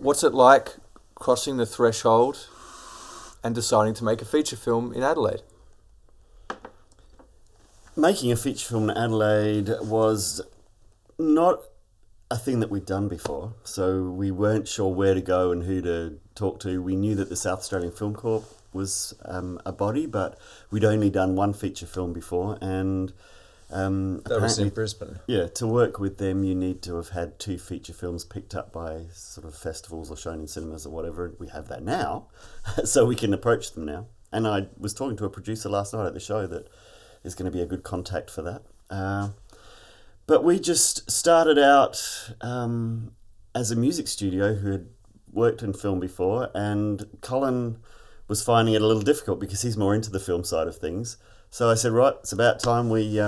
what's it like crossing the threshold and deciding to make a feature film in Adelaide? Making a feature film in Adelaide was not a thing that we'd done before, so we weren't sure where to go and who to talk to. We knew that the South Australian Film Corp was a body, but we'd only done one feature film before, and that was in Brisbane. Yeah, to work with them, you need to have had 2 feature films picked up by sort of festivals or shown in cinemas or whatever. We have that now, so we can approach them now. And I was talking to a producer last night at the show that is going to be a good contact for that. But we just started out as a music studio who had worked in film before, and Colin was finding it a little difficult because he's more into the film side of things. So I said, right, it's about time we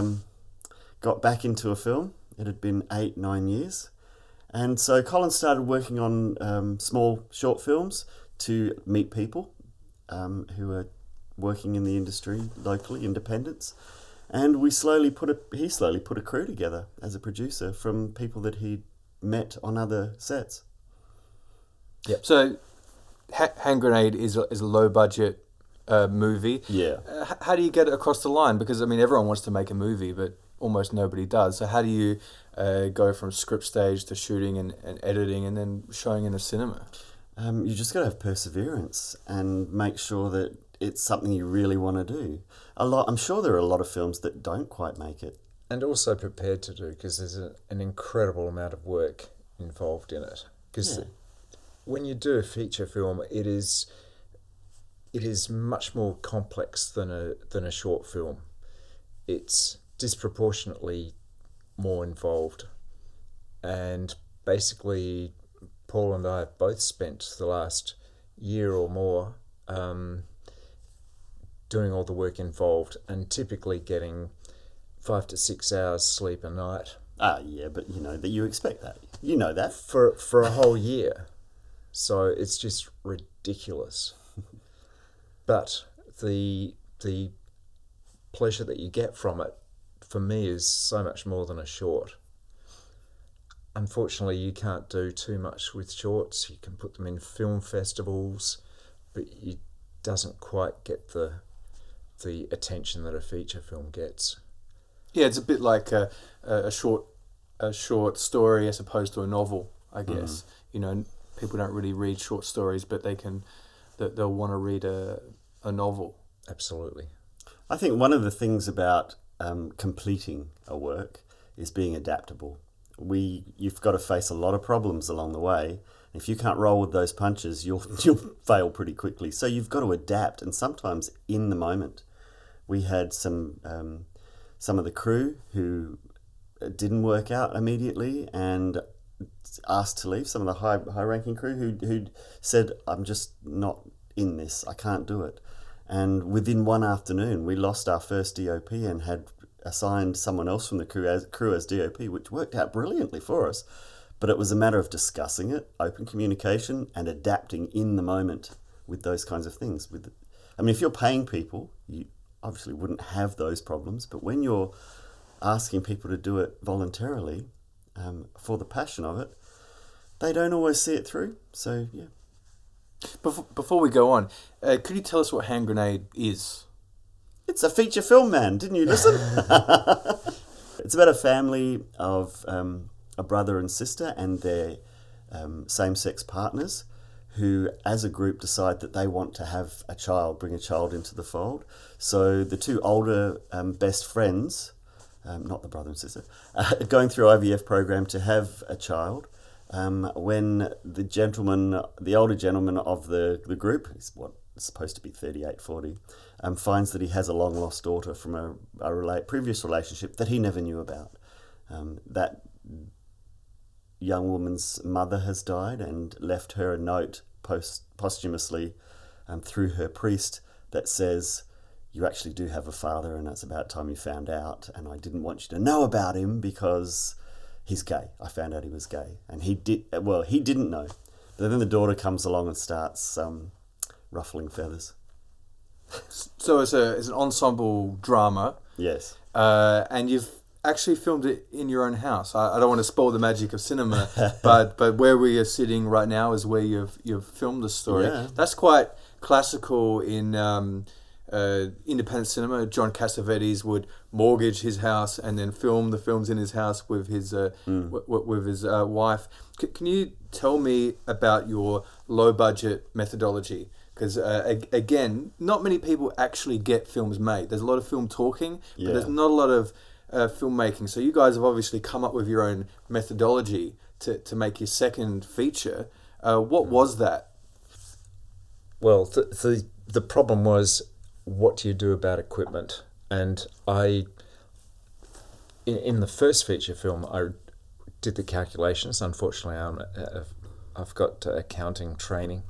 got back into a film. It had been 8-9 years. And so Colin started working on small short films to meet people who are working in the industry locally, independents. And he slowly put a crew together as a producer from people that he'd met on other sets. Yep. So Hand Grenade is a low budget movie. Yeah. How do you get it across the line? Because, I mean, everyone wants to make a movie, but almost nobody does. So how do you go from script stage to shooting and editing and then showing in a cinema? You just got to have perseverance and make sure that it's something you really want to do. I'm sure there are a lot of films that don't quite make it. And also prepared to do, because there's an incredible amount of work involved in it. Because when you do a feature film, it is much more complex than a short film. It's disproportionately more involved. And basically, Paul and I have both spent the last year or more doing all the work involved, and typically getting 5 to 6 hours sleep a night. Yeah, but you know that you expect that. You know that. For a whole year. So it's just ridiculous. But the pleasure that you get from it, for me, is so much more than a short. Unfortunately, you can't do too much with shorts. You can put them in film festivals, but it doesn't quite get the attention that a feature film gets. Yeah, it's a bit like a short story as opposed to a novel, I guess. You know, people don't really read short stories, but they'll want to read a novel. Absolutely. I think one of the things about completing a work is being adaptable. You've got to face a lot of problems along the way. If you can't roll with those punches, you'll fail pretty quickly. So you've got to adapt, and sometimes in the moment. We had some of the crew who didn't work out immediately and asked to leave. Some of the high-ranking crew who said, "I'm just not in this. I can't do it." And within one afternoon, we lost our first DOP and had assigned someone else from the crew as DOP, which worked out brilliantly for us. But it was a matter of discussing it, open communication, and adapting in the moment with those kinds of things. If you're paying people, you obviously wouldn't have those problems. But when you're asking people to do it voluntarily, for the passion of it, they don't always see it through. So, yeah. Before we go on, could you tell us what Hand Grenade is? It's a feature film, man. Didn't you listen? It's about a family of a brother and sister and their same-sex partners who, as a group, decide that they want to have a child, bring a child into the fold. So the 2 older best friends, not the brother and sister, going through IVF program to have a child. When the older gentleman of the group, is what is supposed to be 38, 40, finds that he has a long-lost daughter from a previous relationship that he never knew about. That young woman's mother has died and left her a note posthumously through her priest that says, "You actually do have a father, and it's about time you found out, and I didn't want you to know about him because he's gay. I found out he was gay." And he didn't know. But then the daughter comes along and starts ruffling feathers. So it's an ensemble drama. Yes. And actually filmed it in your own house. I don't want to spoil the magic of cinema, but where we are sitting right now is where you've filmed the story. Yeah. That's quite classical in independent cinema. John Cassavetes would mortgage his house and then film the films in his house with his wife. Can you tell me about your low budget methodology? Because again, not many people actually get films made. There's a lot of film talking, but there's not a lot of filmmaking. So you guys have obviously come up with your own methodology to make your second feature. What was that? Well, the problem was, what do you do about equipment? And in the first feature film, I did the calculations. Unfortunately, I've got accounting training,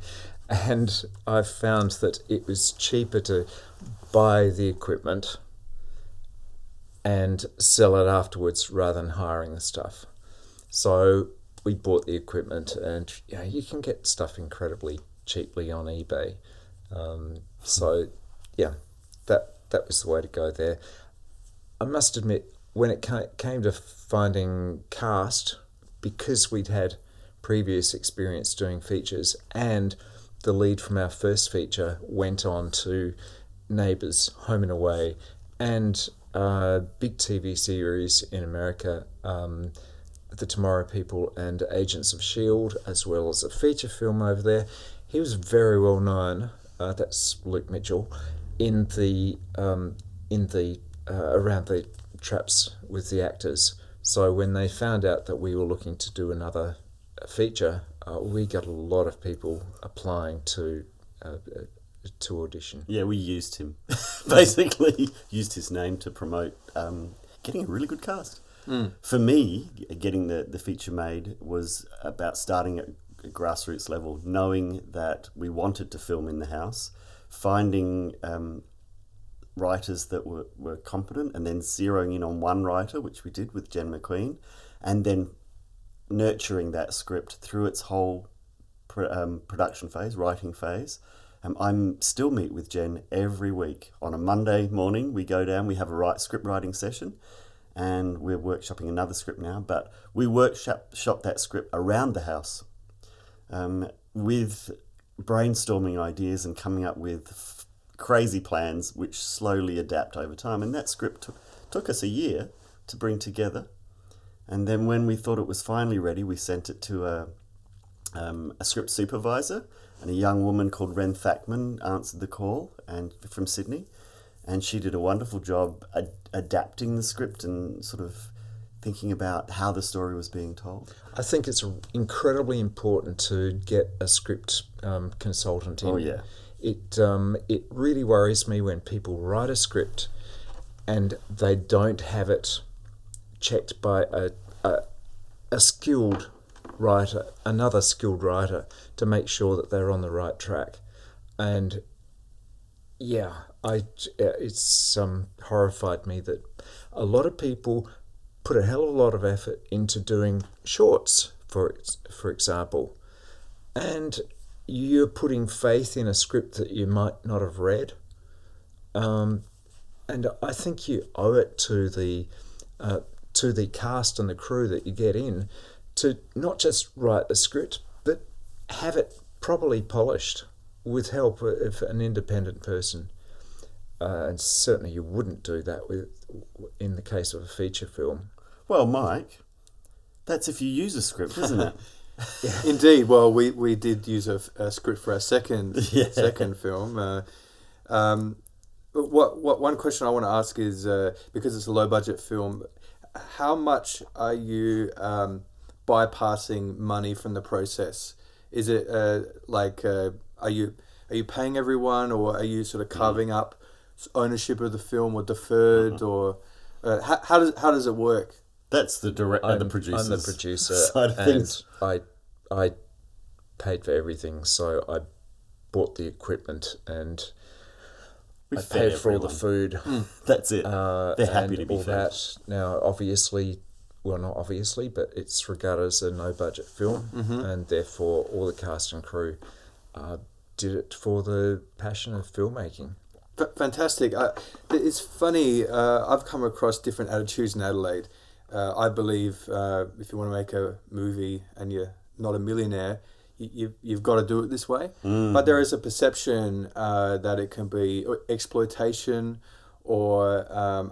and I've found that it was cheaper to buy the equipment and sell it afterwards rather than hiring the stuff. So we bought the equipment, and you can get stuff incredibly cheaply on eBay. That was the way to go there. I must admit, when it came to finding cast, because we'd had previous experience doing features, and the lead from our first feature went on to Neighbours, Home and Away, and a big TV series in America, The Tomorrow People and Agents of S.H.I.E.L.D., as well as a feature film over there. He was very well known. That's Luke Mitchell in the around the traps with the actors. So when they found out that we were looking to do another feature, we got a lot of people applying to audition. Yeah, we used him. Basically, used his name to promote getting a really good cast. For me, getting the feature made was about starting at grassroots level, knowing that we wanted to film in the house, finding writers that were competent, and then zeroing in on one writer, which we did with Jen McQueen, and then nurturing that script through its whole production phase, writing phase. I still meet with Jen every week. On a Monday morning, we go down, we have a script writing session, and we're workshopping another script now, but we workshop that script around the house with brainstorming ideas and coming up with crazy plans which slowly adapt over time. And that script took us a year to bring together. And then when we thought it was finally ready, we sent it to a script supervisor, and a young woman called Ren Thackman answered the call, and from Sydney, and she did a wonderful job adapting the script and sort of thinking about how the story was being told. I think it's incredibly important to get a script consultant in. Oh yeah. It really worries me when people write a script and they don't have it checked by a skilled writer, another skilled writer, to make sure that they're on the right track. And it's horrified me that a lot of people put a hell of a lot of effort into doing shorts, for example, and you're putting faith in a script that you might not have read, and I think you owe it to the cast and the crew that you get in to not just write the script, but have it properly polished with help of an independent person. And certainly you wouldn't do that in the case of a feature film. Well, Mike, that's if you use a script, isn't it? Yeah. Indeed. Well, we did use a script for our second film. One question I want to ask is, because it's a low budget film, how much are you bypassing money from the process? Is it are you paying everyone, or are you sort of carving up ownership of the film, or deferred, or how does it work? That's the the producer. I'm the producer, side of things. I paid for everything, so I bought the equipment and I paid for all the food. That's it. They're happy to be fed. That. Now, obviously, well, not obviously, but it's regarded as a no-budget film, and therefore all the cast and crew did it for the passion of filmmaking. Fantastic. It's funny. I've come across different attitudes in Adelaide. I believe if you want to make a movie and you're not a millionaire, you've got to do it this way. But there is a perception that it can be exploitation or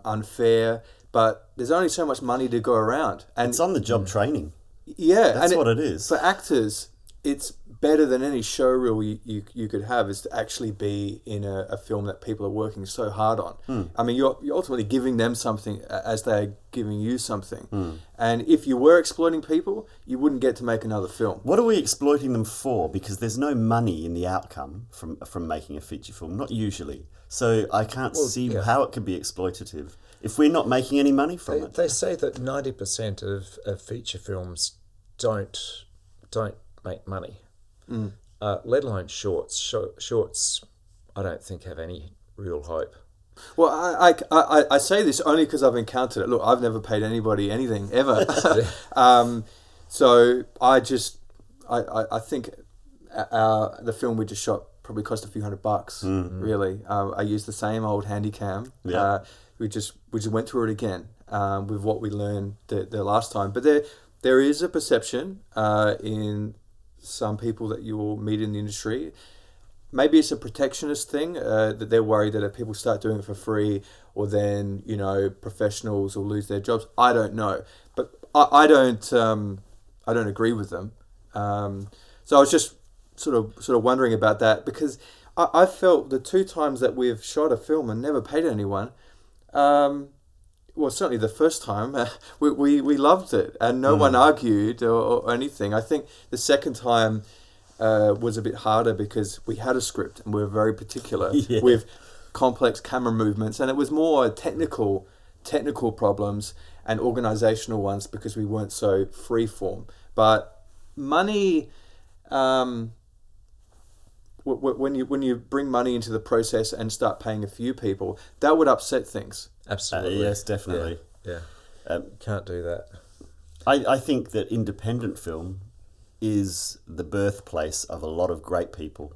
unfair. But there's only so much money to go around, and It's on the job training. yeah, That's and what it is. for actors. It's better than any show reel you could have is to actually be in a film that people are working so hard on. I mean, you're ultimately giving them something as they're giving you something. And if you were exploiting people, you wouldn't get to make another film. What are we exploiting them for? Because there's no money in the outcome from making a feature film, not usually. So I can't see how it could be exploitative if we're not making any money from it. They say that 90% of feature films don't make money, let alone shorts. Shorts, I don't think have any real hope. Well, I say this only because I've encountered it. Look, I've never paid anybody anything ever. So I think the film we just shot probably cost a few $100. Really, I used the same old Handycam. Yeah. We just went through it again with what we learned the last time. But there is a perception in some people that you will meet in the industry. Maybe it's a protectionist thing that they're worried that if people start doing it for free, or then professionals will lose their jobs. I don't know, but I don't agree with them. So I was just sort of wondering about that, because I felt the 2 times that we've shot a film and never paid anyone. Well, certainly the first time we loved it, and no one argued or anything. I think the second time was a bit harder because we had a script and we were very particular with complex camera movements, and it was more technical problems and organizational ones because we weren't so freeform. But money, when you bring money into the process and start paying a few people, that would upset things. Absolutely. Yes, definitely. Yeah. Can't do that. I think that independent film is the birthplace of a lot of great people.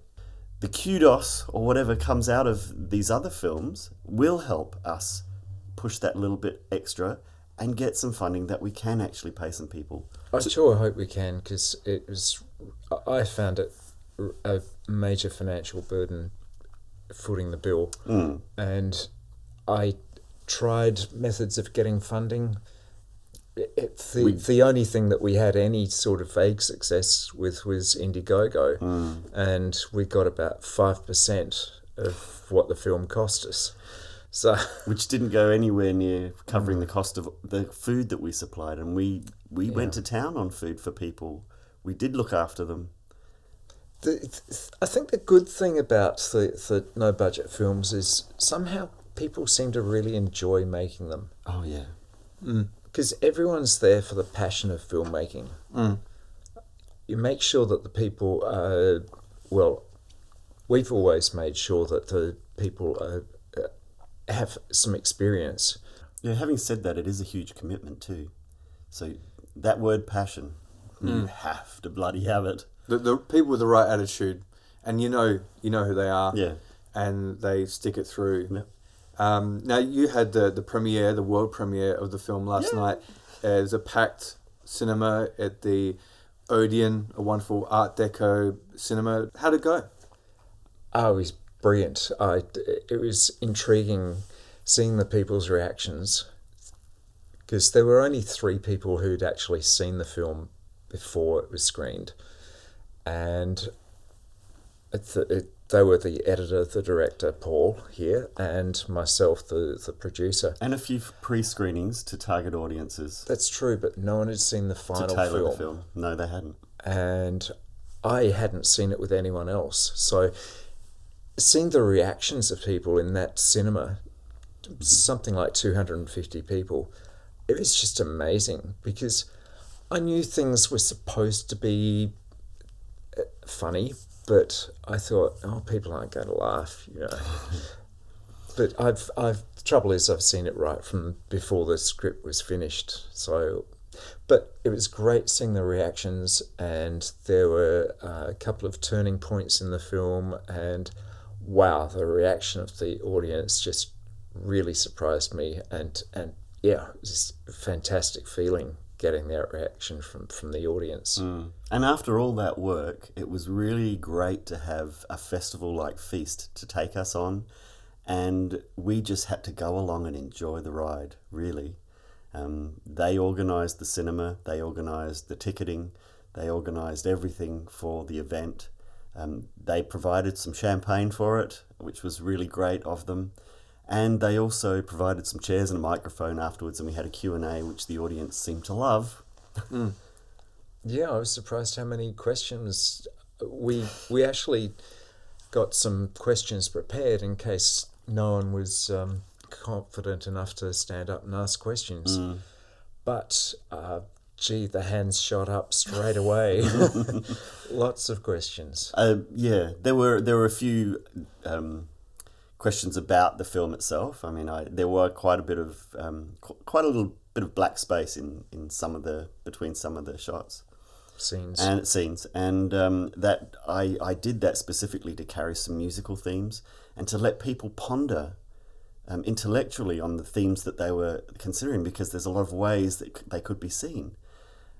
The kudos or whatever comes out of these other films will help us push that little bit extra and get some funding that we can actually pay some people. I sure hope we can, because I found it a major financial burden footing the bill, and I tried methods of getting funding. The only thing that we had any sort of vague success with was Indiegogo, and we got about 5% of what the film cost us. So, which didn't go anywhere near covering the cost of the food that we supplied, and we went to town on food for people. We did look after them. I think the good thing about the no budget films is somehow people seem to really enjoy making them. Oh yeah. Because everyone's there for the passion of filmmaking. You make sure that the people we've always made sure that the people have some experience. Yeah, having said that, it is a huge commitment too. So that word passion, you have to bloody have it. The people with the right attitude, and you know who they are, and they stick it through. Yeah. Now you had the premiere, the world premiere of the film last night. It was a packed cinema at the Odeon, a wonderful Art Deco cinema. How'd it go? Oh, it was brilliant. It was intriguing seeing the people's reactions, because there were only 3 people who'd actually seen the film before it was screened, and they were the editor, the director, Paul, here, and myself, the producer. And a few pre-screenings to target audiences. That's true, but no one had seen the final to tailor film. the film. No, they hadn't. And I hadn't seen it with anyone else. So seeing the reactions of people in that cinema, something like 250 people, it was just amazing, because I knew things were supposed to be funny, but I thought, people aren't going to laugh, But the trouble is, I've seen it right from before the script was finished. So, but it was great seeing the reactions, and there were a couple of turning points in the film, and wow, the reaction of the audience just really surprised me, and yeah, it was just a fantastic feeling getting that reaction from the audience. And after all that work, it was really great to have a festival-like feast to take us on, and we just had to go along and enjoy the ride, really. They organised the cinema, they organised the ticketing, they organised everything for the event. They provided some champagne for it, which was really great of them. And they also provided some chairs and a microphone afterwards, and we had a Q&A, which the audience seemed to love. Yeah, I was surprised how many questions. We actually got some questions prepared in case no one was confident enough to stand up and ask questions. But, the hands shot up straight away. Lots of questions. Yeah, there were a few questions about the film itself. I mean, there were quite a little bit of black space in between some of the shots. Scenes. And that I did that specifically to carry some musical themes and to let people ponder intellectually on the themes that they were considering, because there's a lot of ways that they could be seen.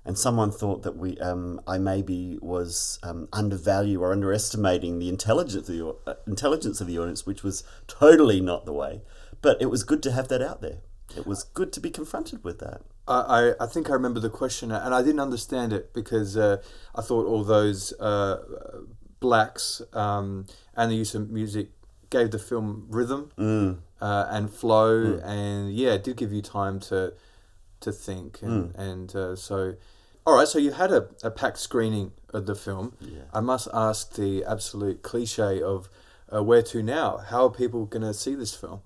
And someone thought that I maybe was undervaluing or underestimating the intelligence of the audience, which was totally not the way. But it was good to have that out there. It was good to be confronted with that. I think I remember the question, and I didn't understand it because I thought all those blacks and the use of music gave the film rhythm and flow, and yeah, it did give you time to think, and so. All right, so you had a packed screening of the film. Yeah. I must ask the absolute cliche of where to now? How are people going to see this film?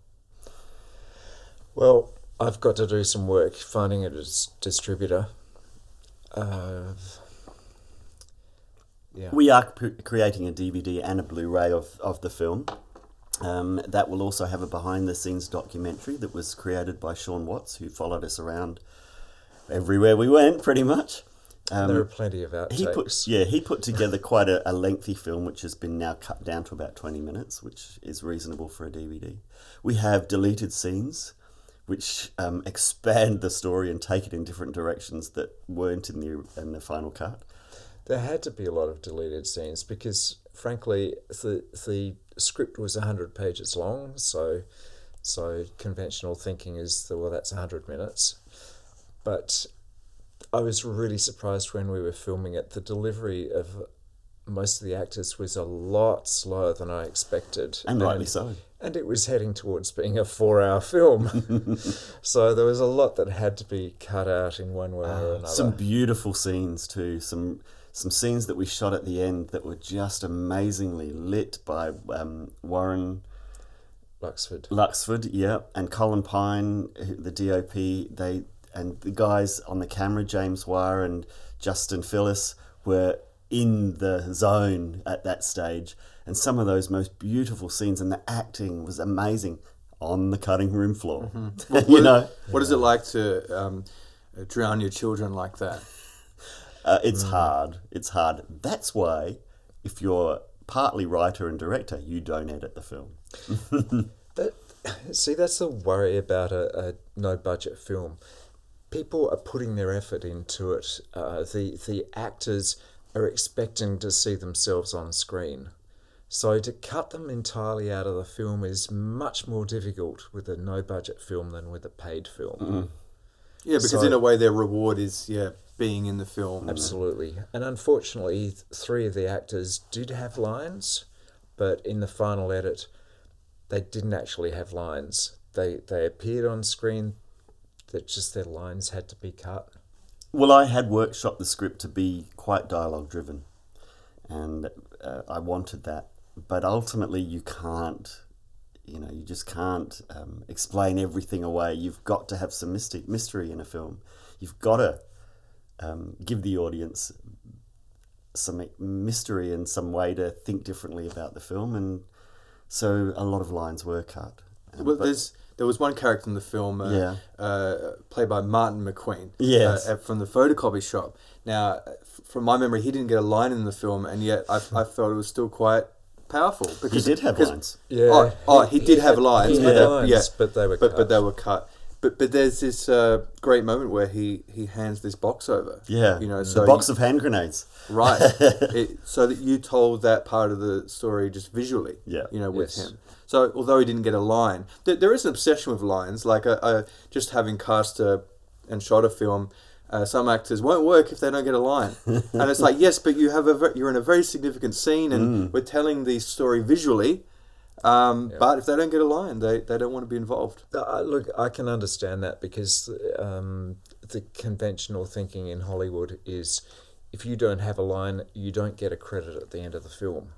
Well, I've got to do some work finding a distributor. We are creating a DVD and a Blu-ray of the film. That will also have a behind-the-scenes documentary that was created by Sean Watts, who followed us around everywhere we went, pretty much. There are plenty of outtakes. He put together quite a lengthy film, which has been now cut down to about 20 minutes, which is reasonable for a DVD. We have deleted scenes, which expand the story and take it in different directions that weren't in the final cut. There had to be a lot of deleted scenes because, frankly, the script was 100 pages long, so conventional thinking is that's 100 minutes. But I was really surprised when we were filming it. The delivery of most of the actors was a lot slower than I expected. And rightly so. And it was heading towards being a 4-hour film. So there was a lot that had to be cut out in one way or another. Some beautiful scenes too. Some scenes that we shot at the end that were just amazingly lit by Warren Luxford, yeah, and Colin Pine, the DOP. And the guys on the camera, James Wire and Justin Phillis, were in the zone at that stage. And some of those most beautiful scenes, and the acting was amazing on the cutting room floor. What is it like to drown your children like that? It's hard. It's hard. That's why, if you're partly writer and director, you don't edit the film. That's the worry about a no-budget film. People are putting their effort into it. The actors are expecting to see themselves on screen. So to cut them entirely out of the film is much more difficult with a no-budget film than with a paid film. Yeah, because in a way their reward is being in the film. Absolutely. And unfortunately, 3 of the actors did have lines, but in the final edit, they didn't actually have lines. They appeared on screen, that just their lines had to be cut. Well, I had workshopped the script to be quite dialogue-driven, and I wanted that. But ultimately, you just can't explain everything away. You've got to have some mystery in a film. You've got to give the audience some mystery and some way to think differently about the film, and so a lot of lines were cut. Well, there was one character in the film played by Martin McQueen from the photocopy shop. Now, from my memory, he didn't get a line in the film, and yet I felt it was still quite powerful. He did have lines. Yeah. He did have lines. He had but lines, but they were cut. But they were cut. But there's this great moment where he hands this box over. Yeah, you know, the so box of hand grenades. Right. So that you told that part of the story just visually. Yeah. You know, with him. So although he didn't get a line, there is an obsession with lines. Like just having cast and shot a film. Some actors won't work if they don't get a line, and it's like, yes, but you're in a very significant scene, and we're telling the story visually. But if they don't get a line, they don't want to be involved. Look, I can understand that because the conventional thinking in Hollywood is if you don't have a line, you don't get a credit at the end of the film.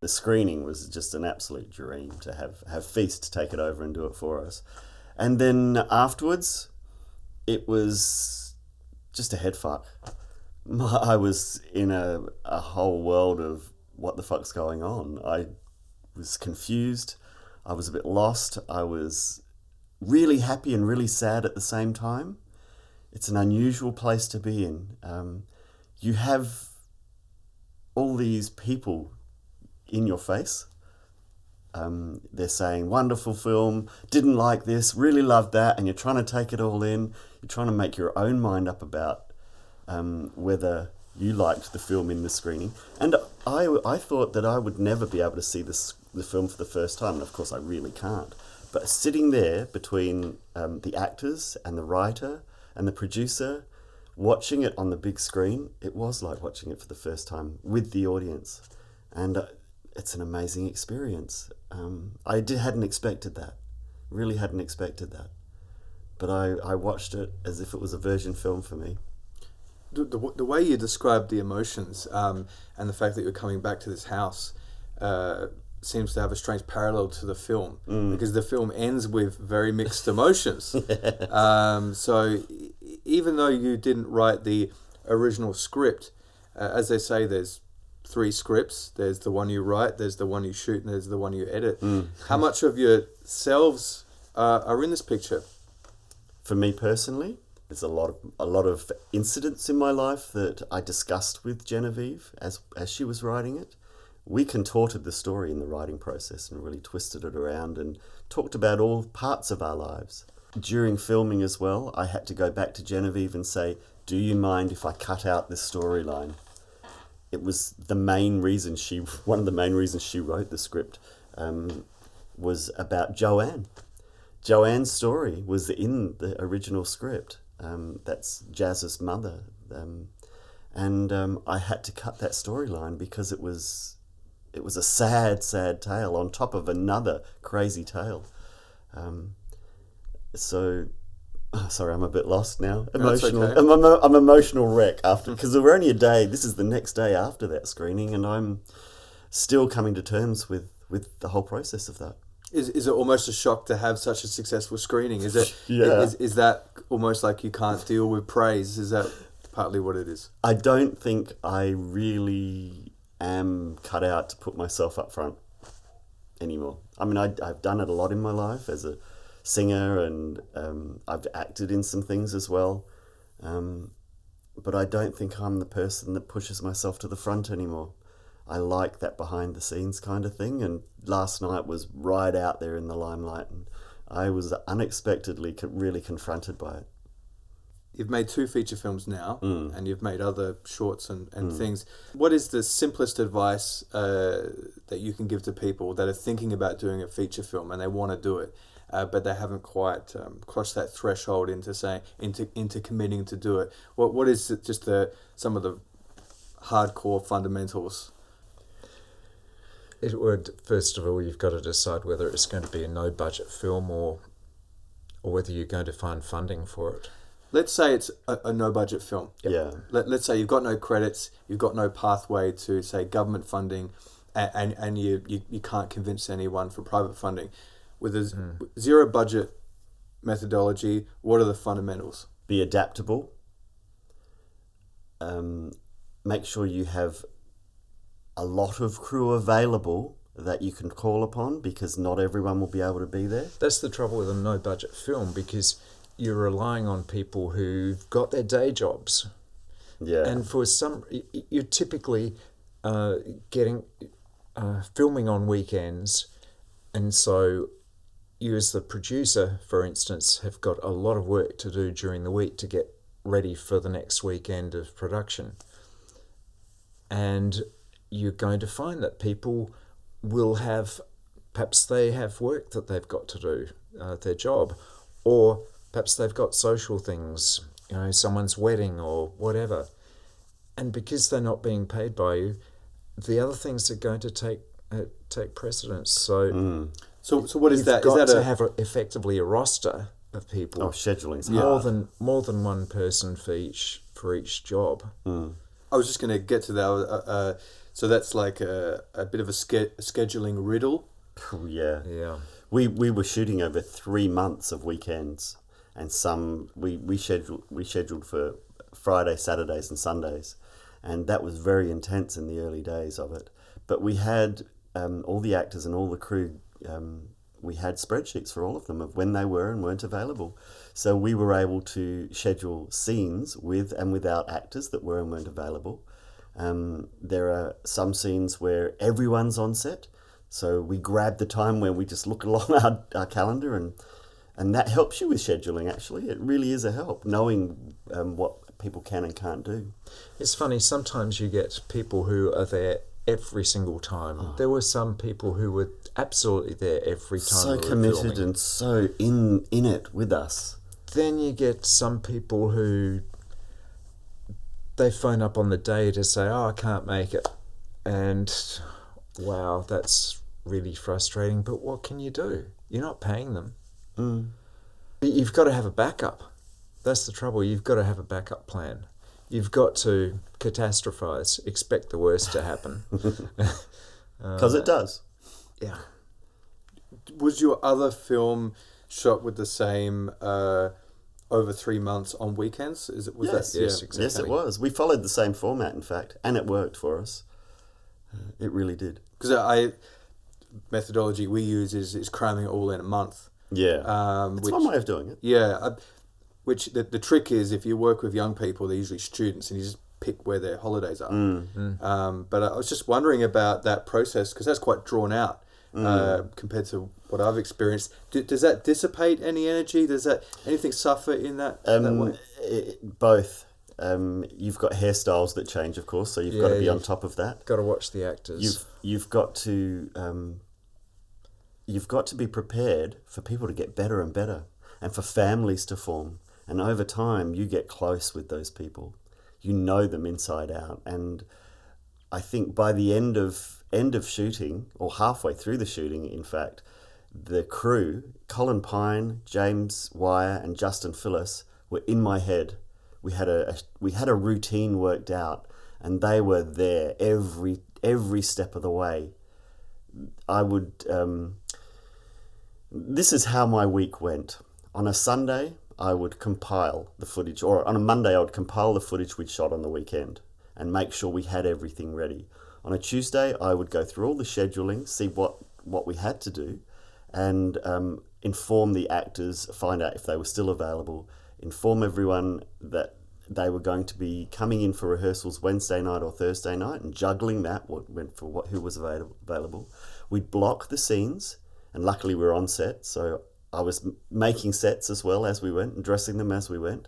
The screening was just an absolute dream to have Feast take it over and do it for us. And then afterwards, it was just a head fuck. I was in a whole world of what the fuck's going on. I was confused. I was a bit lost. I was really happy and really sad at the same time. It's an unusual place to be in. You have all these people in your face. They're saying, wonderful film, didn't like this, really loved that, and you're trying to take it all in. You're trying to make your own mind up about whether you liked the film in the screening. And I thought that I would never be able to see the film for the first time, and of course I really can't. But sitting there between the actors and the writer and the producer, watching it on the big screen, it was like watching it for the first time with the audience. And it's an amazing experience. I hadn't expected that. Really hadn't expected that. But I watched it as if it was a virgin film for me. The way you described the emotions and the fact that you're coming back to this house seems to have a strange parallel to the film because the film ends with very mixed emotions. So even though you didn't write the original script, as they say, there's 3 scripts. There's the one you write, there's the one you shoot, and there's the one you edit. How much of yourselves are in this picture? For me personally, there's a lot of incidents in my life that I discussed with Genevieve as she was writing it. We contorted the story in the writing process and really twisted it around and talked about all parts of our lives. During filming as well, I had to go back to Genevieve and say, do you mind if I cut out this storyline? It was one of the main reasons she wrote the script was about Joanne. Joanne's story was in the original script. That's Jazz's mother. And I had to cut that storyline because it was a sad, sad tale on top of another crazy tale. Sorry, I'm a bit lost now. Emotional. Okay. I'm emotional wreck after because we're only a day. This is the next day after that screening, and I'm still coming to terms with the whole process of that. Is it almost a shock to have such a successful screening? Is it? Yeah. Is that almost like you can't deal with praise? Is that partly what it is? I don't think I really am cut out to put myself up front anymore. I mean, I've done it a lot in my life as a singer, and I've acted in some things as well. But I don't think I'm the person that pushes myself to the front anymore. I like that behind the scenes kind of thing, and last night was right out there in the limelight, and I was unexpectedly really confronted by it. You've made 2 feature films now, and you've made other shorts and things. What is the simplest advice that you can give to people that are thinking about doing a feature film and they want to do it, but they haven't quite crossed that threshold into committing to do it? What is just some of the hardcore fundamentals? It would, first of all, you've got to decide whether it's going to be a no-budget film or whether you're going to find funding for it. Let's say it's a no-budget film. Yeah. Let's say you've got no credits, you've got no pathway to, say, government funding, and you can't convince anyone for private funding. With a zero-budget methodology, what are the fundamentals? Be adaptable. Make sure you have a lot of crew available that you can call upon, because not everyone will be able to be there. That's the trouble with a no-budget film, because you're relying on people who've got their day jobs. Yeah. And for some, you're typically getting filming on weekends, and so you as the producer, for instance, have got a lot of work to do during the week to get ready for the next weekend of production. And you're going to find that people will have, perhaps they have work that they've got to do, their job, or perhaps they've got social things, someone's wedding or whatever. And because they're not being paid by you, the other things are going to take precedence. So, so what is that? You've got Is that to have effectively a roster of people. Oh, scheduling's more than one person for each job. I was just going to get to that. So that's like a bit of a scheduling riddle. Yeah. Yeah. We were shooting over 3 months of weekends, and some we scheduled for Friday, Saturdays, and Sundays, and that was very intense in the early days of it. But we had all the actors and all the crew. We had spreadsheets for all of them of when they were and weren't available, so we were able to schedule scenes with and without actors that were and weren't available. There are some scenes where everyone's on set, so we grab the time where we just look along our calendar, and that helps you with scheduling. Actually, it really is a help, knowing what people can and can't do. It's funny, sometimes you get people who are there every single time. There were some people who were absolutely there every time. So we were committed filming. and so in it with us. Then you get some people who they phone up on the day to say, I can't make it. And wow, that's really frustrating. But what can you do? You're not paying them. But you've got to have a backup. That's the trouble. You've got to have a backup plan. You've got to catastrophize, expect the worst to happen. Because it does. Yeah. Was your other film shot with the same over 3 months on weekends? Is it? Was Yes, that? yes, Yeah. exactly. Yes, it was. We followed the same format, in fact, and it worked for us. It really did. Because methodology we use is cramming it all in a month. Yeah. It's one way of doing it. Yeah. Which the trick is, if you work with young people, they're usually students, and you just pick where their holidays are. But I was just wondering about that process, because that's quite drawn out compared to what I've experienced. Does that dissipate any energy? Does that anything suffer in that way? Both. You've got hairstyles that change, of course, so you've got to be on top of that. Got to watch the actors. You've got to be prepared for people to get better and better, and for families to form. And over time, you get close with those people. You know them inside out. And I think by the end of shooting, or halfway through the shooting, in fact, the crew, Colin Pine, James Wire, and Justin Phyllis, were in my head. We had a routine worked out, and they were there every step of the way. I would. This is how my week went. On a Sunday, I would compile the footage, or on a Monday, I would compile the footage we'd shot on the weekend and make sure we had everything ready. On a Tuesday, I would go through all the scheduling, see what we had to do, and inform the actors, find out if they were still available, inform everyone that they were going to be coming in for rehearsals Wednesday night or Thursday night, and juggling that, who was available. We'd block the scenes, and luckily we were on set, so I was making sets as well as we went and dressing them as we went.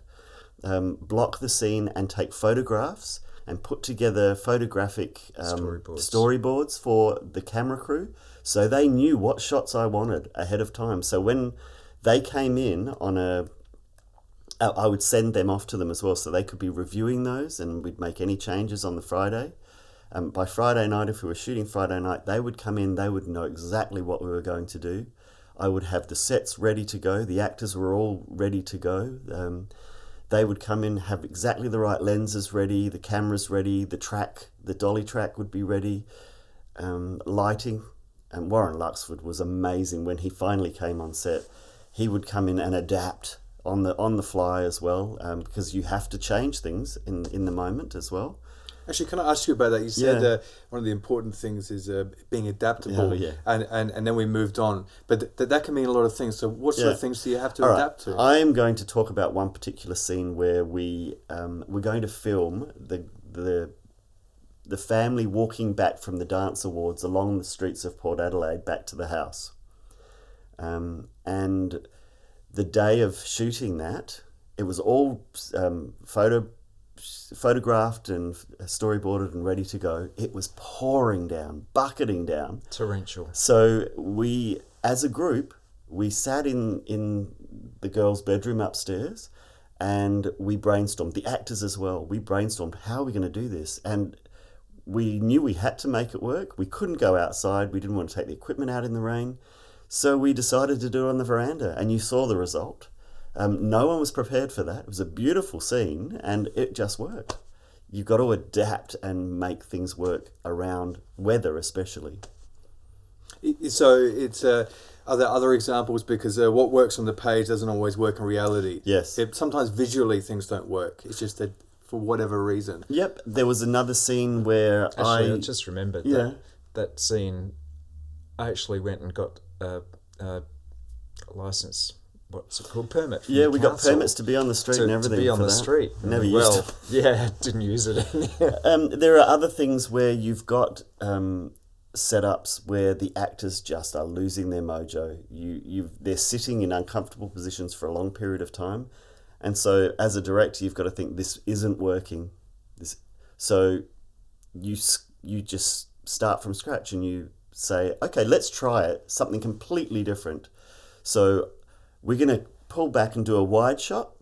Block the scene and take photographs and put together photographic storyboards for the camera crew, so they knew what shots I wanted ahead of time. So when they came in I would send them off to them as well, so they could be reviewing those, and we'd make any changes on the Friday. By Friday night, if we were shooting Friday night, they would come in, they would know exactly what we were going to do. I would have the sets ready to go. The actors were all ready to go. They would come in, have exactly the right lenses ready, the cameras ready, the dolly track would be ready, lighting. And Warren Luxford was amazing when he finally came on set. He would come in and adapt on the fly as well, because you have to change things in the moment as well. Actually, can I ask you about that? You said Yeah. one of the important things is being adaptable, Oh, yeah. and then we moved on. But that can mean a lot of things. So what sort Yeah. of things do you have to All right. adapt to? I am going to talk about one particular scene where we're going to film the family walking back from the dance awards along the streets of Port Adelaide back to the house. And the day of shooting that, it was all photographed and storyboarded and ready to go. It was pouring down, bucketing down. Torrential. So we, as a group, we sat in the girls' bedroom upstairs and we brainstormed, the actors as well. We brainstormed, how are we going to do this? And we knew we had to make it work. We couldn't go outside. We didn't want to take the equipment out in the rain. So we decided to do it on the veranda, and you saw the result. No one was prepared for that. It was a beautiful scene, and it just worked. You've got to adapt and make things work around weather, especially. So it's are there other examples? Because what works on the page doesn't always work in reality. Yes. Sometimes visually things don't work. It's just that for whatever reason. Yep. There was another scene where Actually, I just remembered Yeah. that scene. I actually went and got a license. What's it called? Permit. From Yeah, the we got council permits to be on the street and everything. To be on for the that. street. Never used Well, it. yeah, didn't use it. There are other things where you've got setups where the actors just are losing their mojo. They're sitting in uncomfortable positions for a long period of time, and so as a director, you've got to think this isn't working. So you just start from scratch and you say, okay, let's try it, something completely different. So we're going to pull back and do a wide shot.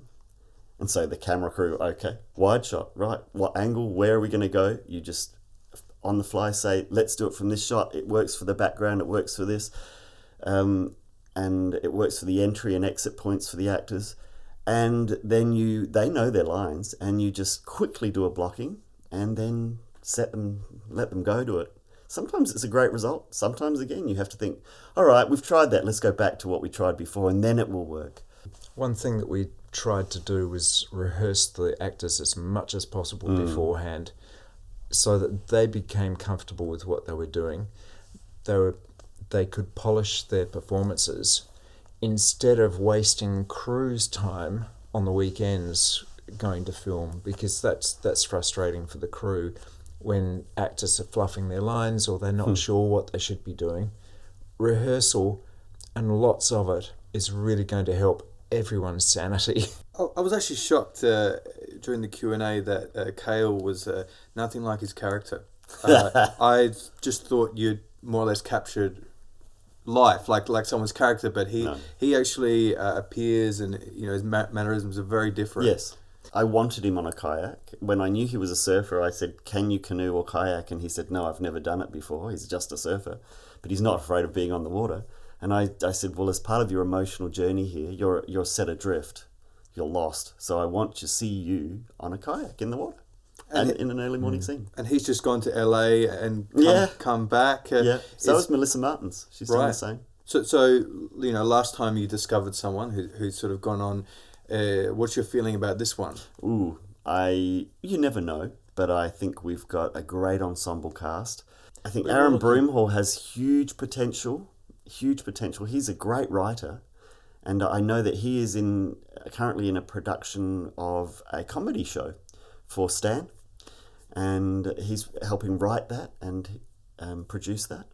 And so the camera crew, okay, wide shot, right, what angle, where are we going to go? You just, on the fly, say, let's do it from this shot. It works for the background, it works for this. And it works for the entry and exit points for the actors. And then they know their lines, and you just quickly do a blocking and then let them go to it. Sometimes it's a great result. Sometimes, again, you have to think, all right, we've tried that. Let's go back to what we tried before, and then it will work. One thing that we tried to do was rehearse the actors as much as possible beforehand, so that they became comfortable with what they were doing. They could polish their performances instead of wasting crew's time on the weekends going to film, because that's frustrating for the crew when actors are fluffing their lines or they're not sure what they should be doing. Rehearsal, and lots of it, is really going to help everyone's sanity. I was actually shocked during the Q&A that Kale was nothing like his character. I just thought you'd more or less captured life, like someone's character, but he actually appears, and his mannerisms are very different. Yes. I wanted him on a kayak. When I knew he was a surfer, I said, can you canoe or kayak? And he said, no, I've never done it before. He's just a surfer, but he's not afraid of being on the water. And I said, well, as part of your emotional journey here, you're set adrift. You're lost. So I want to see you on a kayak in the water and in an early morning scene. And he's just gone to LA and come back. So is Melissa Martins. She's done the same. So last time you discovered someone who's sort of gone on, what's your feeling about this one? You never know, but I think we've got a great ensemble cast. I think Aaron Broomhall has huge potential. He's a great writer, and I know that he is currently in a production of a comedy show for Stan, and he's helping write that and produce that.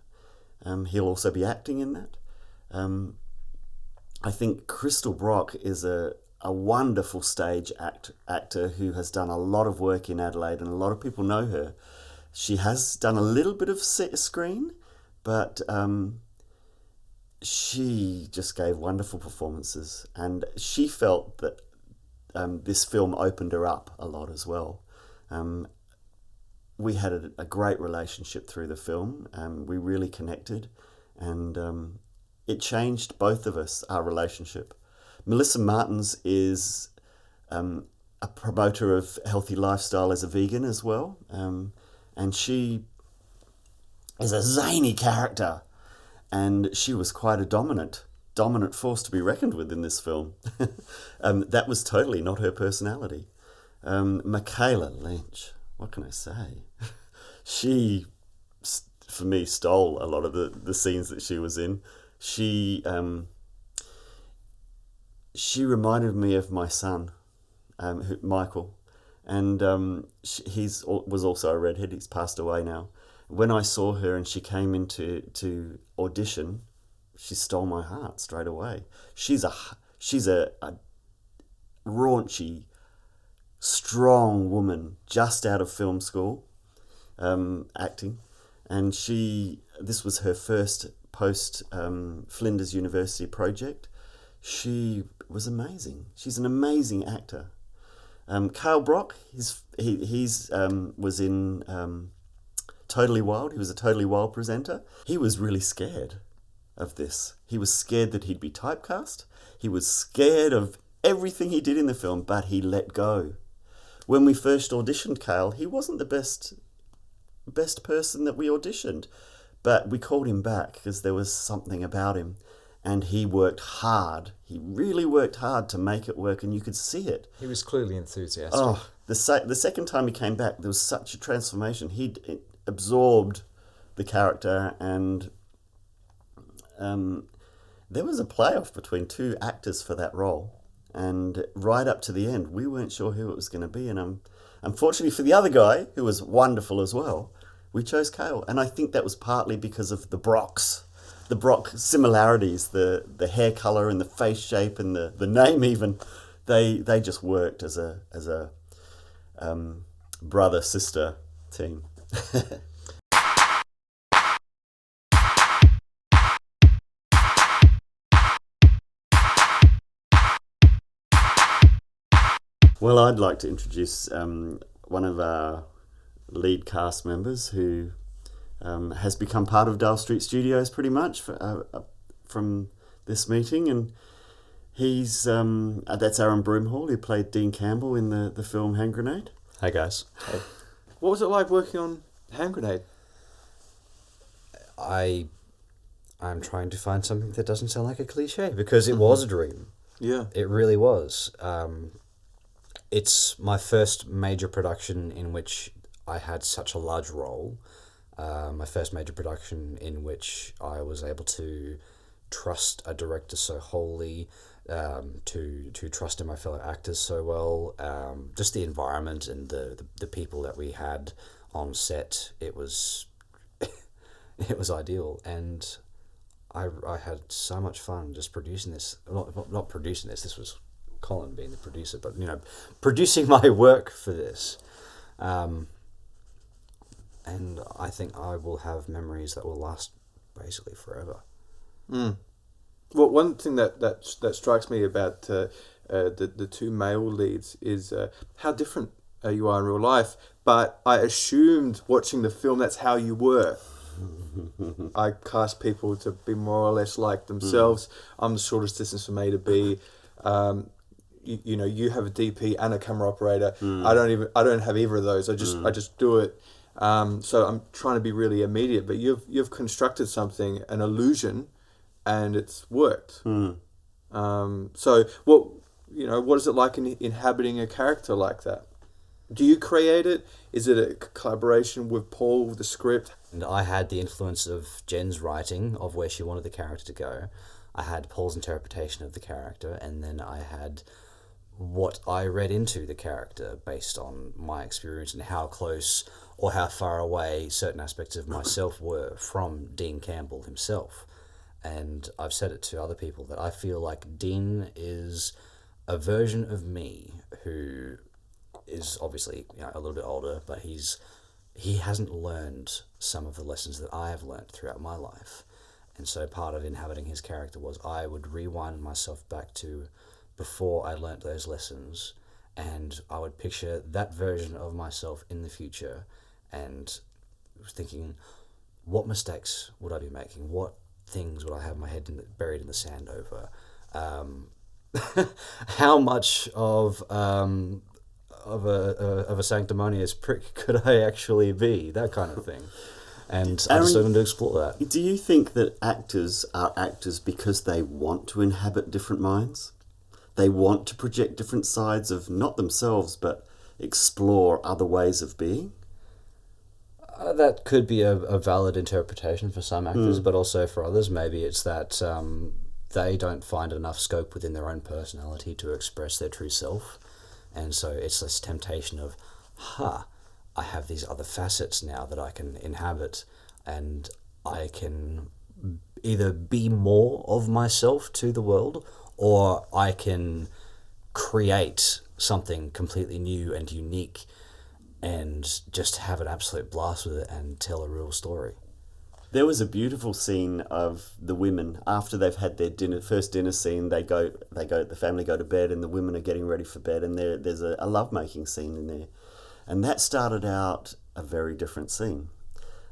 He'll also be acting in that. I think Krystal Brock is a wonderful stage actor who has done a lot of work in Adelaide, and a lot of people know her. She has done a little bit of screen, but she just gave wonderful performances, and she felt that this film opened her up a lot as well. We had a great relationship through the film. We really connected, and it changed both of us, our relationship. Melissa Martins is a promoter of healthy lifestyle as a vegan as well, and she is a zany character, and she was quite a dominant force to be reckoned with in this film. That was totally not her personality. Mikayla Lynch, what can I say? She, for me, stole a lot of the scenes that she was in. She reminded me of my son, Michael, and was also a redhead. He's passed away now. When I saw her and she came to audition, she stole my heart straight away. She's a raunchy, strong woman just out of film school, acting, and this was her first post Flinders University project. She was amazing. She's an amazing actor. Kale Brock, he's was in Totally Wild. He was a Totally Wild presenter. He was really scared of this. He was scared that he'd be typecast. He was scared of everything he did in the film, but he let go. When we first auditioned Kale, he wasn't the best person that we auditioned, but we called him back because there was something about him, and he worked hard. He really worked hard to make it work, and you could see it. He was clearly enthusiastic. Oh, the second time he came back, there was such a transformation. He absorbed the character, and there was a playoff between two actors for that role, and right up to the end, we weren't sure who it was going to be, and unfortunately for the other guy, who was wonderful as well, we chose Kale, and I think that was partly because of the Brock similarities, the hair colour and the face shape and the name even. They just worked as a brother-sister team. Well, I'd like to introduce one of our lead cast members who has become part of Dale Street Studios pretty much from this meeting, and he's that's Aaron Broomhall, who played Dean Campbell in the film Hand Grenade. Hey guys. Hey. What was it like working on Hand Grenade? I'm trying to find something that doesn't sound like a cliche, because it was a dream. Yeah. It really was. It's my first major production in which I had such a large role. My first major production in which I was able to trust a director so wholly, to trust in my fellow actors so well. Just the environment and the people that we had on set, it was it was ideal, and I had so much fun just producing this. Not producing this. This was Colin being the producer, but producing my work for this. And I think I will have memories that will last basically forever. Mm. Well, one thing that strikes me about the two male leads is how different you are in real life. But I assumed watching the film that's how you were. I cast people to be more or less like themselves. I'm the shortest distance from A to B. You have a DP and a camera operator. I don't have either of those. I just do it. So I'm trying to be really immediate, but you've constructed something, an illusion, and it's worked. So what is it like inhabiting a character like that? Do you create it? Is it a collaboration with Paul, the script? And I had the influence of Jen's writing of where she wanted the character to go. I had Paul's interpretation of the character, and then I had what I read into the character based on my experience and how close or how far away certain aspects of myself were from Dean Campbell himself. And I've said it to other people that I feel like Dean is a version of me who is obviously a little bit older, but he hasn't learned some of the lessons that I have learned throughout my life. And so part of inhabiting his character was I would rewind myself back to before I learnt those lessons, and I would picture that version of myself in the future and was thinking, what mistakes would I be making? What things would I have my head buried in the sand over? How much of a sanctimonious prick could I actually be? That kind of thing. And I just wanted to explore that. Do you think that actors are actors because they want to inhabit different minds? They want to project different sides of not themselves, but explore other ways of being. That could be a valid interpretation for some actors, but also for others, maybe it's that they don't find enough scope within their own personality to express their true self. And so it's this temptation of, I have these other facets now that I can inhabit, and I can either be more of myself to the world, or I can create something completely new and unique and just have an absolute blast with it and tell a real story. There was a beautiful scene of the women after they've had their first dinner scene. The family go to bed, and the women are getting ready for bed, and there's a lovemaking scene in there, and that started out a very different scene.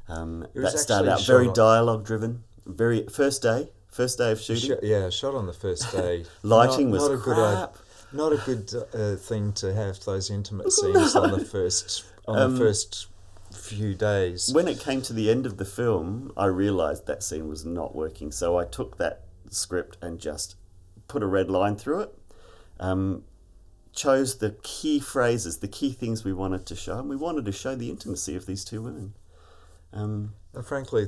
That started out very dialogue driven. Very first day of shooting. Shot on the first day. Lighting was crap. Not a good thing to have those intimate scenes on the first few days. When it came to the end of the film, I realised that scene was not working. So I took that script and just put a red line through it. Chose the key phrases, the key things we wanted to show, and we wanted to show the intimacy of these two women. And frankly,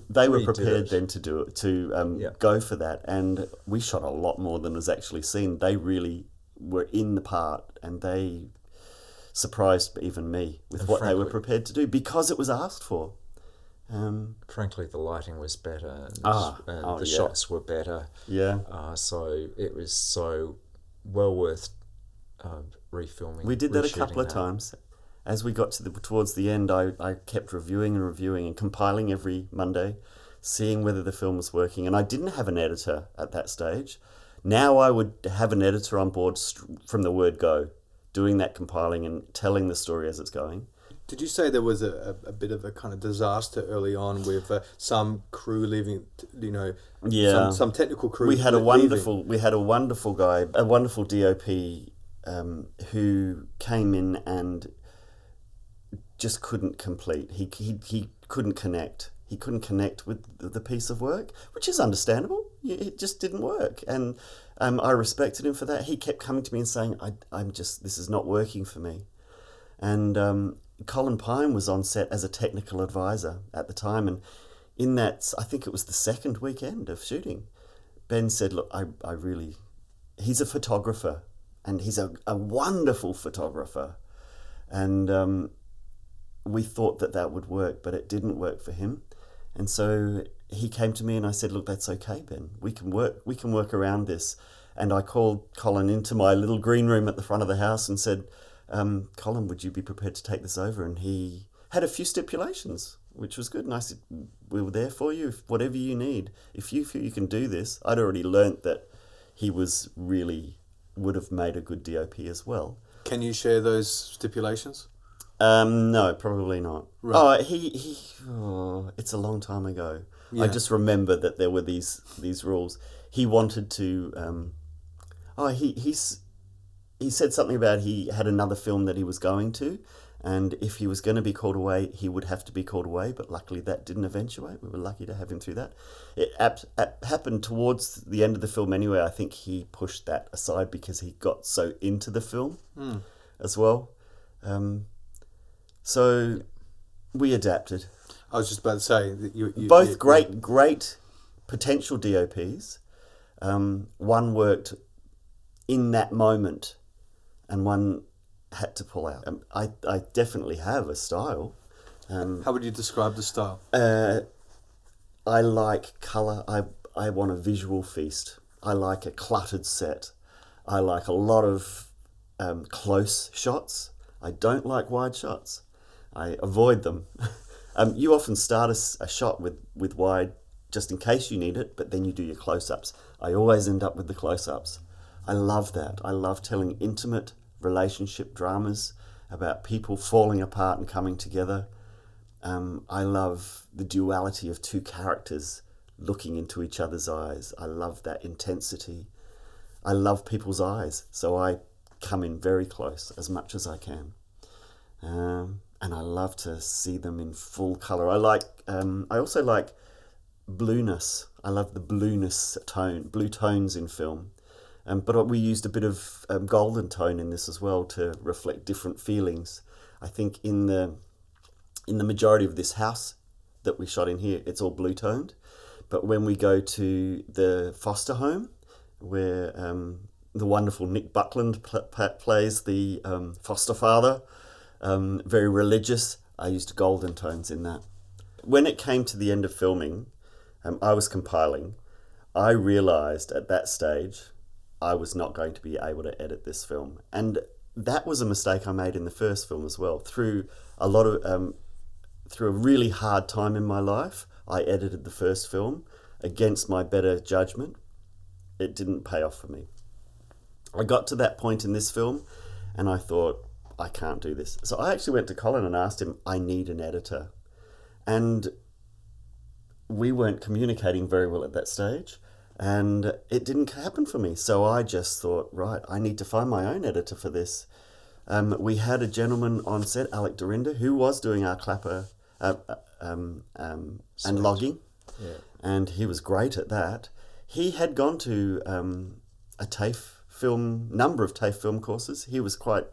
they were prepared then to do it, go for that, and we shot a lot more than was actually seen. They really were in the part, and they surprised even me with what they were prepared to do because it was asked for. Frankly, the lighting was better, and the shots were better. Yeah. So it was so well worth refilming. We did that a couple of times. As we got towards the end, I kept reviewing and compiling every Monday, seeing whether the film was working. And I didn't have an editor at that stage. Now I would have an editor on board from the word go, doing that compiling and telling the story as it's going. Did you say there was a bit of a kind of disaster early on with some crew leaving? Some technical crew. We had a wonderful guy, a wonderful DOP, who came in and just couldn't complete. He couldn't connect. He couldn't connect with the piece of work, which is understandable. It just didn't work, and I respected him for that. He kept coming to me and saying, this is not working for me." And Colin Pine was on set as a technical advisor at the time, and in that, I think it was the second weekend of shooting, Ben said, "Look, he's a photographer, and he's a wonderful photographer, and we thought that would work, but it didn't work for him." And so he came to me and I said, "Look, that's okay, Ben. We can work around this." And I called Colin into my little green room at the front of the house and said, "Colin, would you be prepared to take this over?" And he had a few stipulations, which was good. And I said, "We were there for you, whatever you need. If you feel you can do this." I'd already learnt that he would have made a good DOP as well. Can you share those stipulations? No, probably not. Right. It's a long time ago. Yeah. I just remember that there were these rules. He wanted to. He said something about he had another film that he was going to, and if he was going to be called away, he would have to be called away. But luckily, that didn't eventuate. We were lucky to have him through that. It happened towards the end of the film anyway. I think he pushed that aside because he got so into the film as well. So we adapted. I was just about to say that you both great potential DOPs. One worked in that moment, and one had to pull out. I definitely have a style. How would you describe the style? I like colour. I want a visual feast. I like a cluttered set. I like a lot of close shots. I don't like wide shots. I avoid them. You often start a shot with wide just in case you need it, but then you do your close-ups. I always end up with the close-ups. I love that. I love telling intimate relationship dramas about people falling apart and coming together. I love the duality of two characters looking into each other's eyes. I love that intensity. I love people's eyes, so I come in very close as much as I can. And I love to see them in full colour. I also like blueness. I love the blue tones in film. But we used a bit of golden tone in this as well to reflect different feelings. I think in the majority of this house that we shot in here, it's all blue toned. But when we go to the foster home, where the wonderful Nick Buckland plays the foster father, very religious, I used golden tones in that. When it came to the end of filming, I was compiling. I realised at that stage I was not going to be able to edit this film. And that was a mistake I made in the first film as well. Through a really hard time in my life, I edited the first film against my better judgment. It didn't pay off for me. I got to that point in this film and I thought, I can't do this. So I actually went to Colin and asked him, I need an editor. And we weren't communicating very well at that stage. And it didn't happen for me. So I just thought, right, I need to find my own editor for this. We had a gentleman on set, Alec Dorinda, who was doing our clapper and logging. Yeah. And he was great at that. He had gone to a number of TAFE film courses. He was quite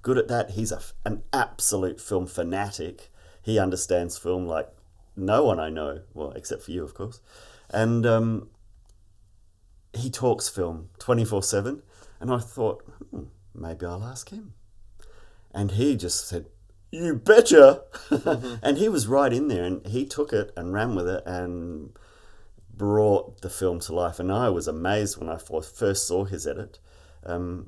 good at that. He's an absolute film fanatic. He understands film like no one I know. Well, except for you, of course. And he talks film 24/7, and I thought, maybe I'll ask him. And he just said, you betcha! And he was right in there, and he took it and ran with it and brought the film to life. And I was amazed when I first saw his edit. I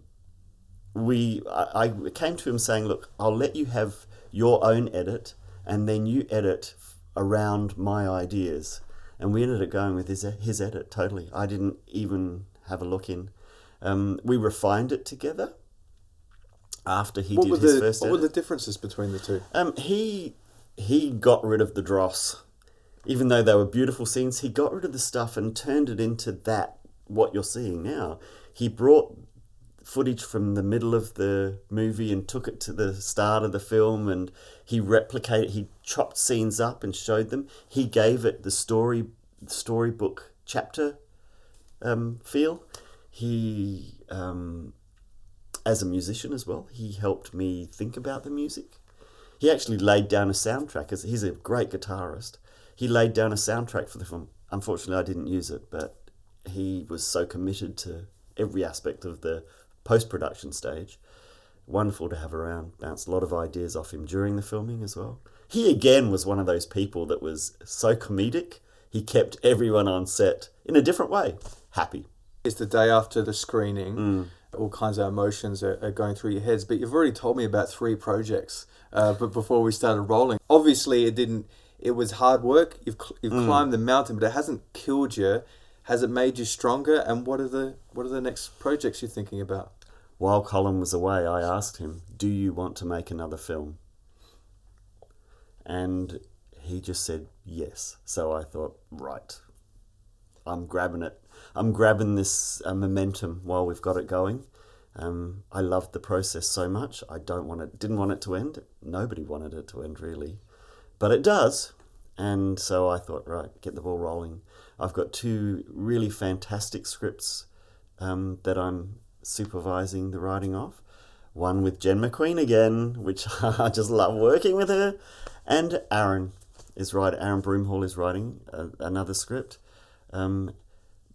came to him saying, look, I'll let you have your own edit, and then you edit around my ideas. And we ended up going with his edit, totally. I didn't even have a look in. We refined it together after he did his first edit. What were the differences between the two? He got rid of the dross. Even though they were beautiful scenes, he got rid of the stuff and turned it into what you're seeing now. He brought footage from the middle of the movie and took it to the start of the film, and he chopped scenes up and showed them. He gave it the storybook chapter feel. He, as a musician as well, he helped me think about the music. He actually laid down a soundtrack. He's a great guitarist. He laid down a soundtrack for the film. Unfortunately, I didn't use it, but he was so committed to every aspect of the post-production stage. Wonderful to have around. Bounced a lot of ideas off him during the filming as well. He again was one of those people that was so comedic. He kept everyone on set in a different way happy. It's the day after the screening. All kinds of emotions are going through your heads. But you've already told me about 3 projects. But before we started rolling, obviously it was hard work. You've climbed the mountain, but it hasn't killed you. Has it made you stronger? And what are the next projects you're thinking about? While Colin was away, I asked him, do you want to make another film? And he just said yes. So I thought, right, I'm grabbing it. I'm grabbing this momentum while we've got it going. I loved the process so much. Didn't want it to end. Nobody wanted it to end, really. But it does. And so I thought, right, get the ball rolling. I've got 2 really fantastic scripts that I'm supervising the writing of. One with Jen McQueen again, which I just love working with her. And Aaron Broomhall is writing another script.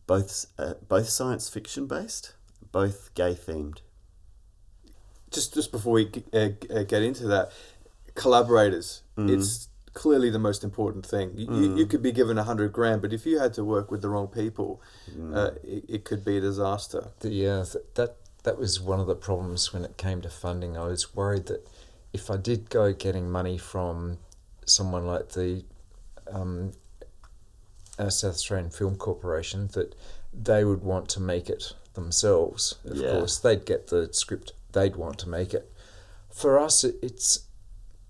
Both science fiction based, both gay themed. Just before we get into that, collaborators. It's clearly the most important thing. You could be given $100,000, but if you had to work with the wrong people, it could be a disaster. That was one of the problems when it came to funding. I was worried that if I did go getting money from someone like the South Australian Film Corporation, that they would want to make it themselves. Of course, they'd get the script, they'd want to make it. For us,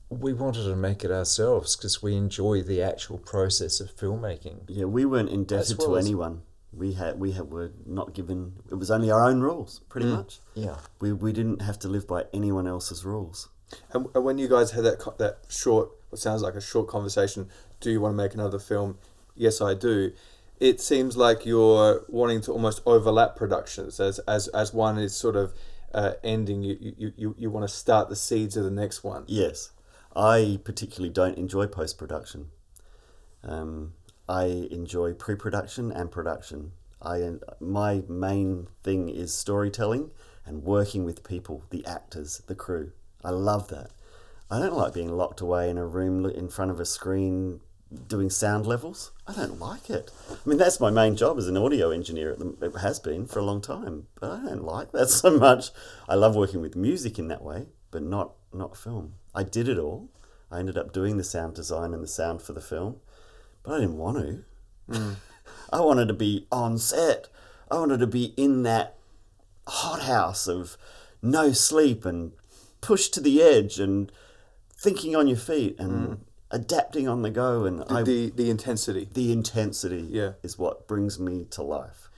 we wanted to make it ourselves because we enjoy the actual process of filmmaking. Yeah, we weren't indebted to anyone. We were not given. It was only our own rules, pretty much. Yeah, we didn't have to live by anyone else's rules. And when you guys had that short, what sounds like a short conversation, do you want to make another film? Yes, I do. it seems like you're wanting to almost overlap productions as one is sort of ending. You want to start the seeds of the next one. Yes. I particularly don't enjoy post-production. I enjoy pre-production and production. My main thing is storytelling and working with people, the actors, the crew. I love that. I don't like being locked away in a room in front of a screen doing sound levels. I don't like it. I mean, that's my main job as an audio engineer. It has been for a long time, but I don't like that so much. I love working with music in that way, but not film. I did it all. I ended up doing the sound design and the sound for the film, but I didn't want to. I wanted to be on set. I wanted to be in that hothouse of no sleep and pushed to the edge and thinking on your feet and adapting on the go. And the intensity. The intensity Yeah. is what brings me to life.